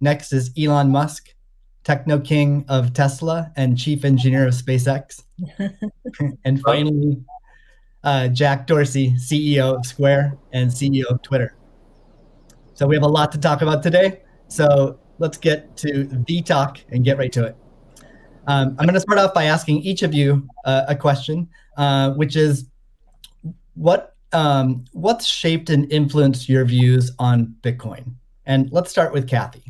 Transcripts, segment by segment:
Next is Elon Musk, techno king of Tesla and chief engineer of SpaceX. And finally, Jack Dorsey, CEO of Square and CEO of Twitter. So we have a lot to talk about today. So let's get to the talk and get right to it. I'm going to start off by asking each of you a question, which is, what's shaped and influenced your views on Bitcoin? And let's start with Kathy.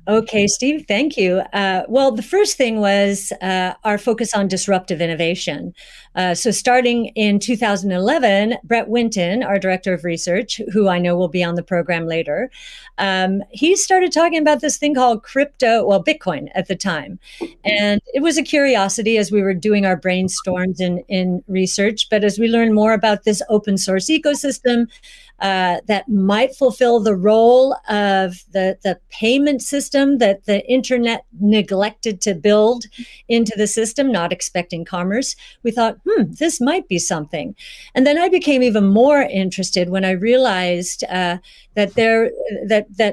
Okay, Steve, thank you. Well, the first thing was our focus on disruptive innovation. So starting in 2011, Brett Winton, our director of research, who I know will be on the program later, he started talking about this thing called Bitcoin at the time. And it was a curiosity as we were doing our brainstorms in research. But as we learned more about this open source ecosystem, that might fulfill the role of the payment system that the internet neglected to build into the system, not expecting commerce. We thought, this might be something. And then I became even more interested when I realized that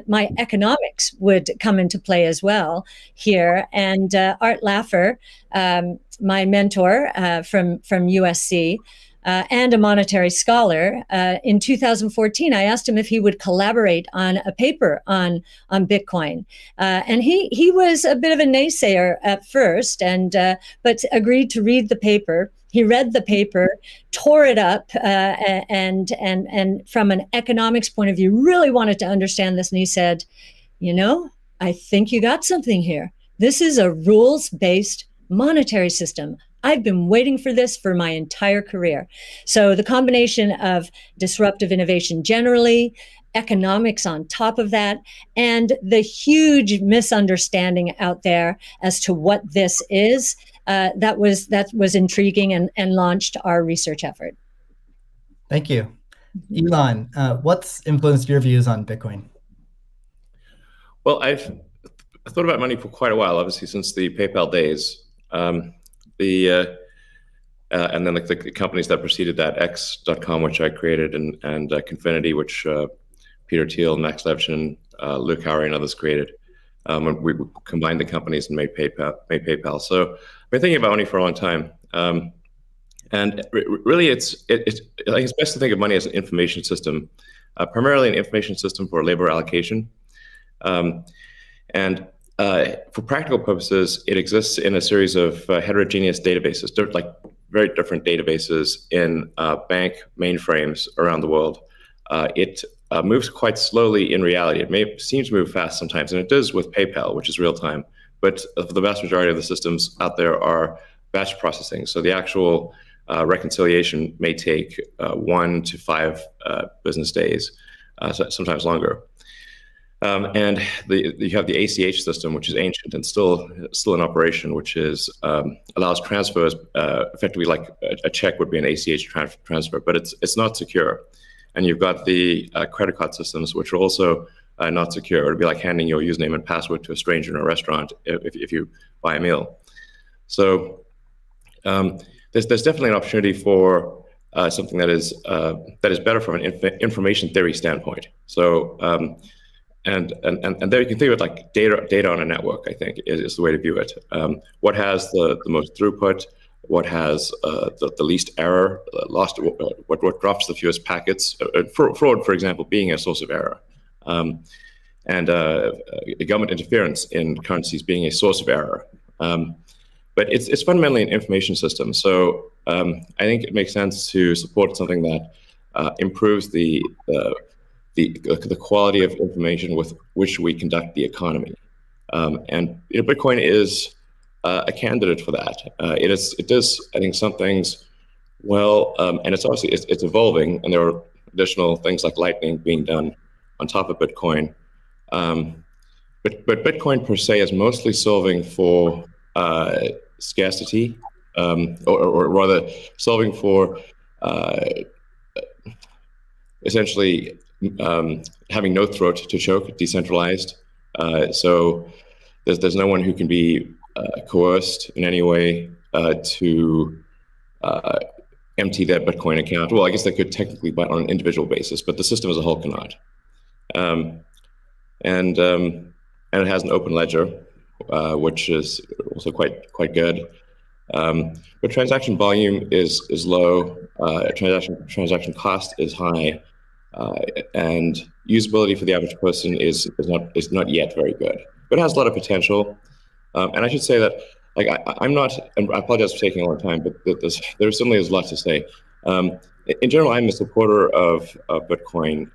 my economics would come into play as well here. And Art Laffer, my mentor from USC, and a monetary scholar, in 2014, I asked him if he would collaborate on a paper on Bitcoin, and he was a bit of a naysayer at first, but agreed to read the paper. He read the paper, tore it up, and from an economics point of view, really wanted to understand this. And he said, I think you got something here. This is a rules-based monetary system. I've been waiting for this for my entire career. So the combination of disruptive innovation generally, economics on top of that, and the huge misunderstanding out there as to what this is, that was intriguing and launched our research effort. Thank you. Elon, what's influenced your views on Bitcoin? Well, I've thought about money for quite a while, obviously, since the PayPal days. And then the companies that preceded that, X.com, which I created, and Confinity, which Peter Thiel, Max Levchin, Luke Howry, and others created. We combined the companies and made PayPal. So I've been thinking about money for a long time. And really, I think it's best to think of money as an information system, primarily an information system for labor allocation. For practical purposes, it exists in a series of heterogeneous databases, like very different databases in bank mainframes around the world. It moves quite slowly in reality. It may seem to move fast sometimes, and it does with PayPal, which is real time. But the vast majority of the systems out there are batch processing. So the actual reconciliation may take 1 to 5 business days, sometimes longer. And you have the ACH system, which is ancient and still in operation, which allows transfers effectively like a check would be an ACH transfer, but it's not secure. And you've got the credit card systems, which are also not secure. It would be like handing your username and password to a stranger in a restaurant if you buy a meal. So there's definitely an opportunity for something that is better from an information theory standpoint. So And there you can think of it like data on a network, I think, is the way to view it. What has the most throughput, what has the least error, what drops the fewest packets, fraud, for example, being a source of error. And government interference in currencies being a source of error. But it's fundamentally an information system. So I think it makes sense to support something that improves the quality of information with which we conduct the economy. And Bitcoin is a candidate for that. It does, I think, some things well, and it's obviously it's evolving, and there are additional things like Lightning being done on top of Bitcoin. But Bitcoin per se is mostly solving for scarcity, or rather solving for essentially having no throat to choke, decentralized. So there's no one who can be coerced in any way to empty their Bitcoin account. Well, I guess they could technically, but on an individual basis, but the system as a whole cannot. and it has an open ledger, which is also quite good. But transaction volume is low. Transaction cost is high, and usability for the average person is not yet very good. But it has a lot of potential. And I should say that, like, I'm not, and I apologize for taking a long time, but there certainly is a lot to say. In general, I'm a supporter of Bitcoin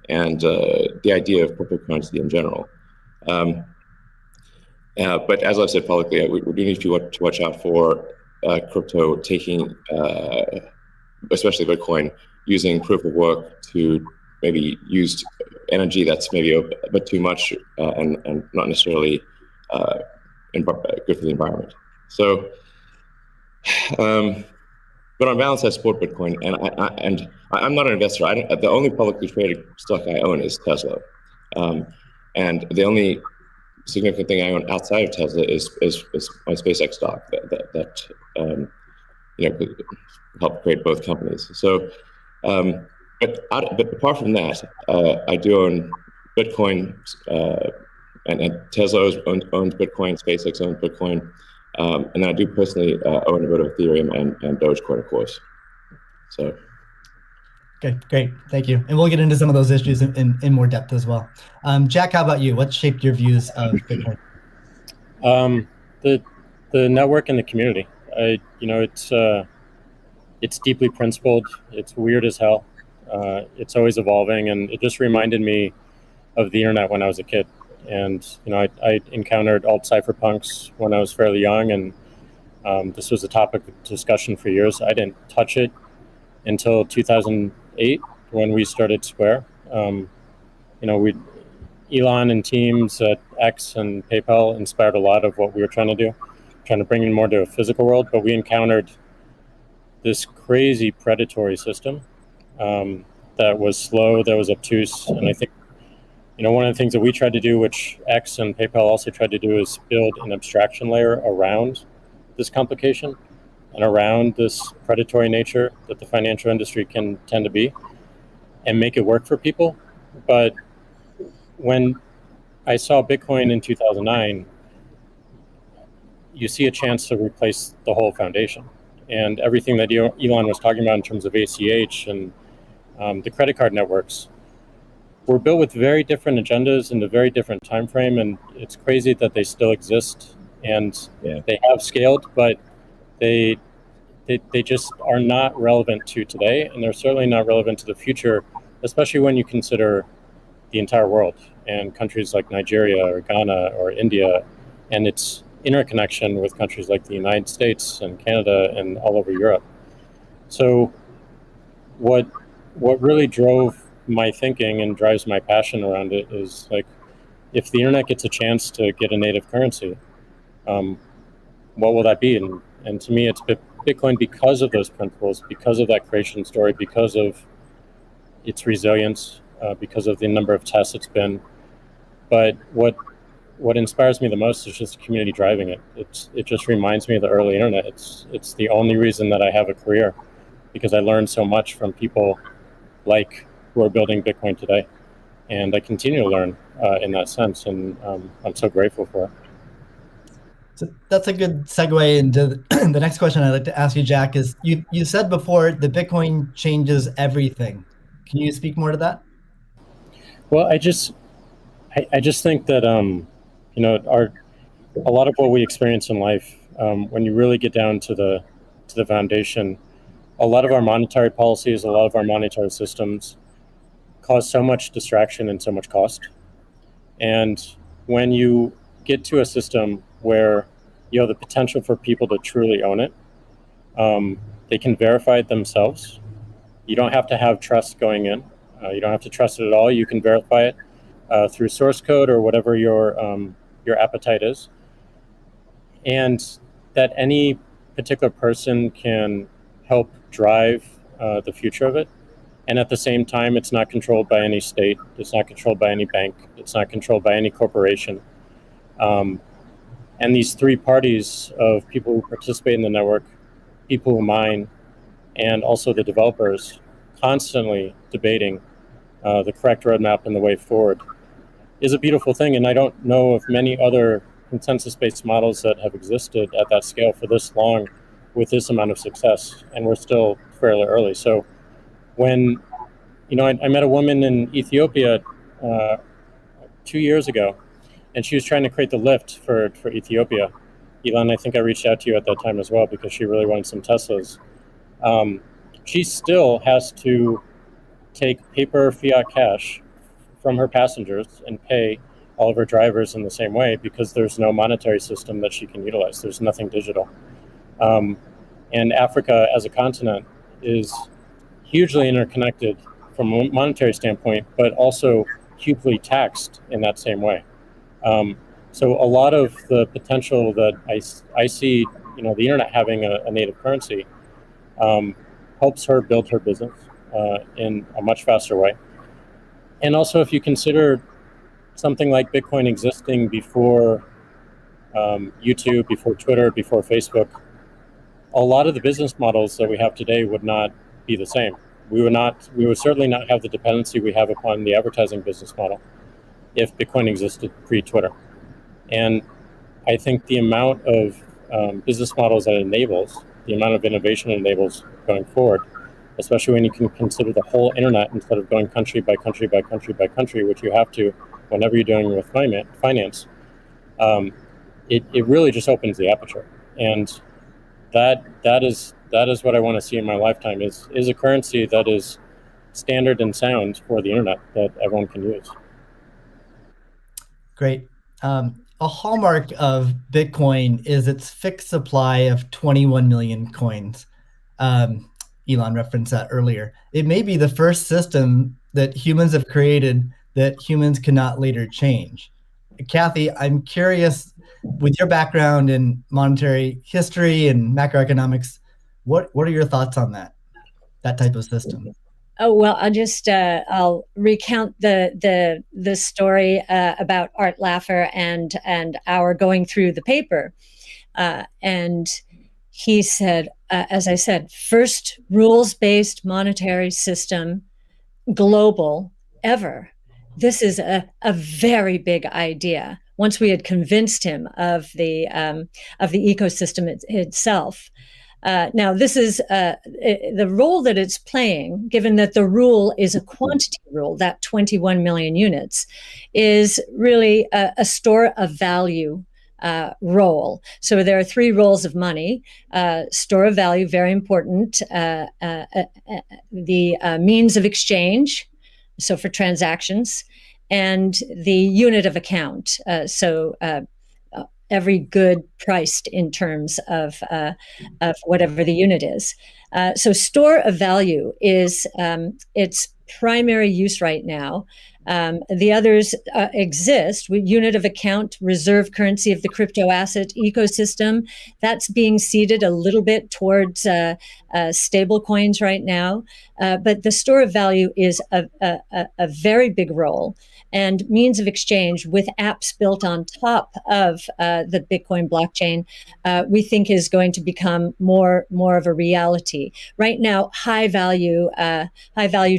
and the idea of cryptocurrency in general. But as I've said publicly, we do need to watch out for crypto taking, especially Bitcoin, using proof of work to maybe use energy that's maybe a bit too much and not necessarily good for the environment. So, but on balance, I support Bitcoin, and I'm not an investor. The only publicly traded stock I own is Tesla, and the only significant thing I own outside of Tesla is my SpaceX stock that helped create both companies. So, but apart from that, I do own Bitcoin, and Tesla owns Bitcoin, SpaceX owns Bitcoin, and then I do personally own a bit of Ethereum and Dogecoin, of course. So. Okay, great, thank you. And we'll get into some of those issues in more depth as well. Jack, how about you? What shaped your views of Bitcoin? The network and the community. It's deeply principled. It's weird as hell. It's always evolving, and it just reminded me of the internet when I was a kid. And I encountered alt cypherpunks when I was fairly young, and this was a topic of discussion for years. I didn't touch it until 2008 when we started Square. Elon and teams at X and PayPal inspired a lot of what we were trying to do, trying to bring in more to a physical world. But we encountered this crazy predatory system that was slow, that was obtuse, and I think one of the things that we tried to do, which X and PayPal also tried to do, is build an abstraction layer around this complication and around this predatory nature that the financial industry can tend to be, and make it work for people. But when I saw Bitcoin in 2009, you see a chance to replace the whole foundation. And everything that Elon was talking about in terms of ACH and the credit card networks were built with very different agendas in a very different time frame, and it's crazy that they still exist, and they have scaled, but they just are not relevant to today, and they're certainly not relevant to the future, especially when you consider the entire world and countries like Nigeria or Ghana or India, and its interconnection with countries like the United States and Canada and all over Europe. So what really drove my thinking and drives my passion around it is, like, if the internet gets a chance to get a native currency, what will that be? And to me, it's Bitcoin, because of those principles, because of that creation story, because of its resilience, because of the number of tests it's been. But what inspires me the most is just the community driving it. It just reminds me of the early internet. It's the only reason that I have a career, because I learned so much from people like who are building Bitcoin today, and I continue to learn in that sense, and I'm so grateful for it. So that's a good segue into the next question I'd like to ask you, Jack. Is you said before that Bitcoin changes everything. Can you speak more to that? Well, I just think that a lot of what we experience in life, when you really get down to the foundation, a lot of our monetary policies, a lot of our monetary systems cause so much distraction and so much cost. And when you get to a system where you have the potential for people to truly own it, they can verify it themselves. You don't have to have trust going in. You don't have to trust it at all. You can verify it through source code or whatever your appetite is. And that any particular person can help drive the future of it. And at the same time, it's not controlled by any state. It's not controlled by any bank. It's not controlled by any corporation. And these three parties of people who participate in the network, people who mine, and also the developers, constantly debating the correct roadmap and the way forward. is a beautiful thing. And I don't know of many other consensus-based models that have existed at that scale for this long with this amount of success. And we're still fairly early. So when, I met a woman in Ethiopia 2 years ago, and she was trying to create the lift for Ethiopia. Elon, I think I reached out to you at that time as well because she really wanted some Teslas. She still has to take paper fiat cash from her passengers and pay all of her drivers in the same way because there's no monetary system that she can utilize. There's nothing digital. And Africa as a continent is hugely interconnected from a monetary standpoint, but also hugely taxed in that same way. So a lot of the potential that I see, the internet having a native currency helps her build her business in a much faster way. And also, if you consider something like Bitcoin existing before YouTube, before Twitter, before Facebook, a lot of the business models that we have today would not be the same. We would certainly not have the dependency we have upon the advertising business model if Bitcoin existed pre-Twitter. And I think the amount of business models that it enables, the amount of innovation it enables going forward, especially when you can consider the whole internet instead of going country by country by country by country, which you have to whenever you're dealing with finance, it really just opens the aperture. And that is what I want to see in my lifetime is a currency that is standard and sound for the internet that everyone can use. Great. A hallmark of Bitcoin is its fixed supply of 21 million coins. Elon referenced that earlier. It may be the first system that humans have created that humans cannot later change. Kathy, I'm curious, with your background in monetary history and macroeconomics, what are your thoughts on that type of system? Oh, well, I'll recount the story about Art Laffer and our going through the paper. And he said, as I said, first rules-based monetary system, global, ever. This is a very big idea. Once we had convinced him of the ecosystem itself. Now, this is the role that it's playing, given that the rule is a quantity rule, that 21 million units, is really a store of value role. So there are three roles of money. Store of value, very important. The means of exchange, so for transactions, and the unit of account. Every good priced in terms of whatever the unit is. So store of value is its primary use right now. The others exist. Unit of account, reserve currency of the crypto asset ecosystem. That's being seeded a little bit towards stable coins right now. But the store of value is a very big role. And means of exchange with apps built on top of the Bitcoin blockchain, we think is going to become more of a reality. Right now, high value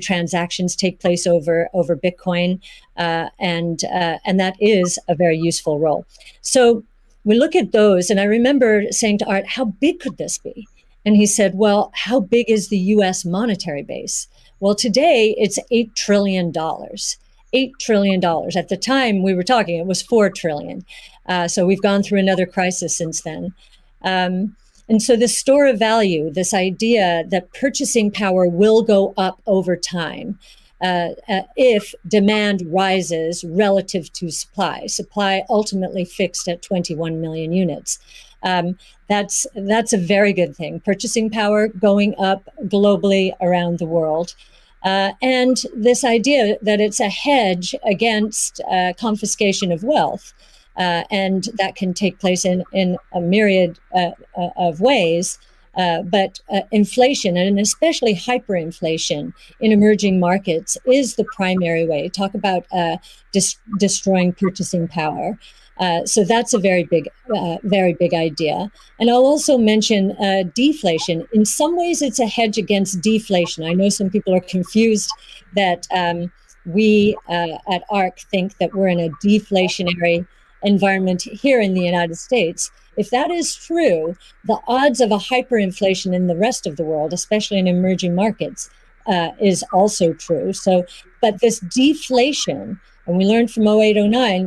transactions take place over Bitcoin, and that is a very useful role. So we look at those, and I remember saying to Art, "How big could this be?" And he said, "Well, how big is the U.S. monetary base?" Well, today it's $8 trillion. $8 trillion. At the time we were talking, it was $4 trillion. So we've gone through another crisis since then. And so the store of value, this idea that purchasing power will go up over time if demand rises relative to supply ultimately fixed at 21 million units. That's a very good thing. Purchasing power going up globally around the world. And this idea that it's a hedge against confiscation of wealth, and that can take place in a myriad of ways. But inflation, and especially hyperinflation in emerging markets, is the primary way. Talk about destroying purchasing power. So that's a very big idea. And I'll also mention deflation. In some ways, it's a hedge against deflation. I know some people are confused that we at ARC think that we're in a deflationary environment here in the United States. If that is true, the odds of a hyperinflation in the rest of the world, especially in emerging markets, is also true. So, but this deflation, and we learned from 08, 09,